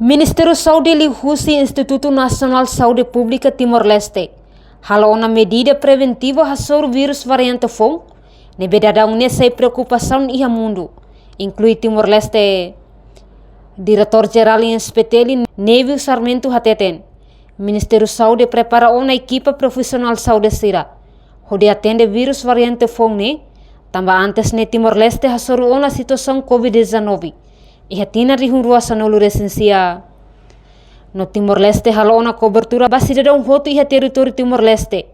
Ministério Saúde Lihusi Instituto Nacional de Saúde Pública Timor-Leste hala uma medida preventiva sobre o vírus variante FON, nebedadang nessa preocupação ia mundo, inclui Timor-Leste. Diretor-Geral em SPTL, Neville Sarmento Hateten. Ministério Saúde prepara uma equipa profissional de saúde sira, onde atende vírus variante FON, né? Também antes ne Timor-Leste hasoro uma situação COVID-19. E hatina rihunruasa no luresensia. No Timor-Leste hala uma cobertura baseada em roto e território Timor-Leste.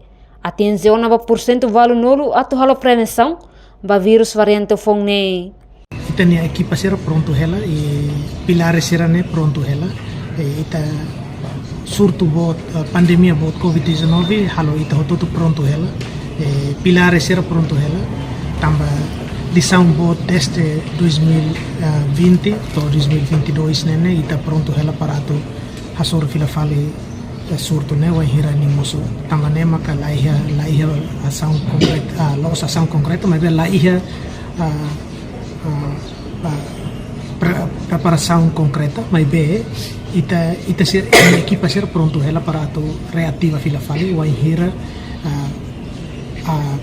Atinge 9% valo nolo atu hala prevenção ba vírus variante FON, né? Ita a equipa será pronto ela e pilares será né pronto ela ita surto bot pandemia bot COVID-19 halo ita tudo pronto ela pilares será pronto ela tamba lição bot desde 2020 to 2022 né ita pronto ela para tu hasor fila fale surto né vai hira ni moso tamba né maka laiha ação concreta los ação concreta mas laiha preparação concreta, mas bem, ita ser a equipa ser pronto ela para tu reativa fila fali, vai hira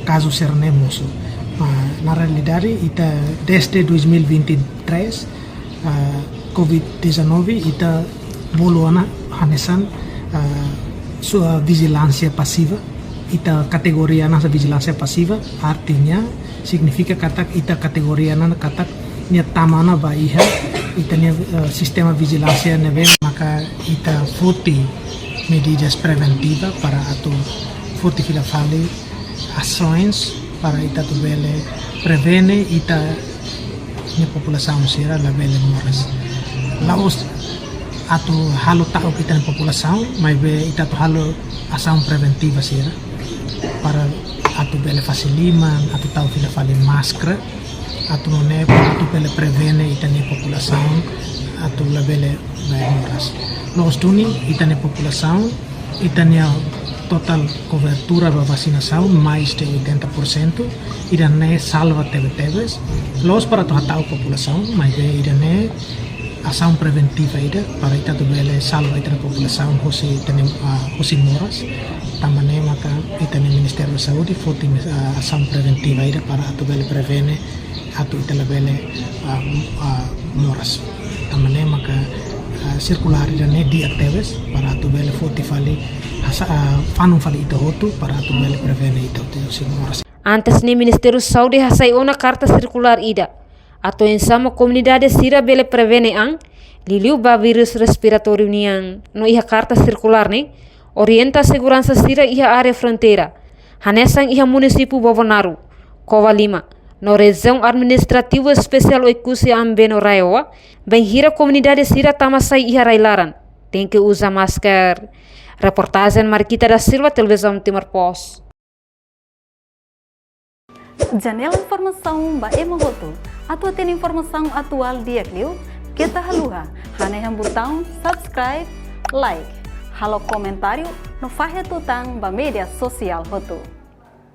caso ser nemoso. Na realidade, ita desde 2023 COVID-19 ita boluana hanesan sua vigilância passiva. Ita kategoria nasa vigilância passiva artinya significa katak ita kategoria na katak nia tamana ba iha ita nia sistema vigilância neve maka ita futi medidas preventivas para atu futi fila fali ações para ita tu bele prevene ita nia população sira la bele moras laos atu halo tao kita na população mas be ita tu halo ação preventiva sira para atu bele faciliman atu tau fila fali máscara atu ne atu bele prevene itane população atu la bele moras los tuni itane população itane total cobertura da vacinação mais de 80% irane salva teves los para tu hatau população mas irane ação preventiva ida para ita tu bele salva ita população hosi moras também maka itane Ministério da Saúde foti ação preventiva ida para atu bele prevene atu ita la bele moras também maka circular ida ne di actives para atu bele foti fali fanum fali ita hotu para atu bele prevene ita hosi moras. Antes ni Ministério da Saúde hasai una carta circular ida atau ensama comunidade sira bele prevene ang liliu ba vírus respiratório niang no iha carta circular ne orienta segurança sira iha área fronteira hanesang iha município Bovonaru Cova Lima no região administrativa especial Oikusi Ambeno Raioa bem hira comunidade sira tamasai iha railaran tem que usar máscara. Reportagem Marquita da Silva, televisão Timor Post. Janela informação ba emogoto atau tem informação atual dia kliu kita haluha haneham botão subscribe like halo comentário no fahe tutang ba media sosial hotu.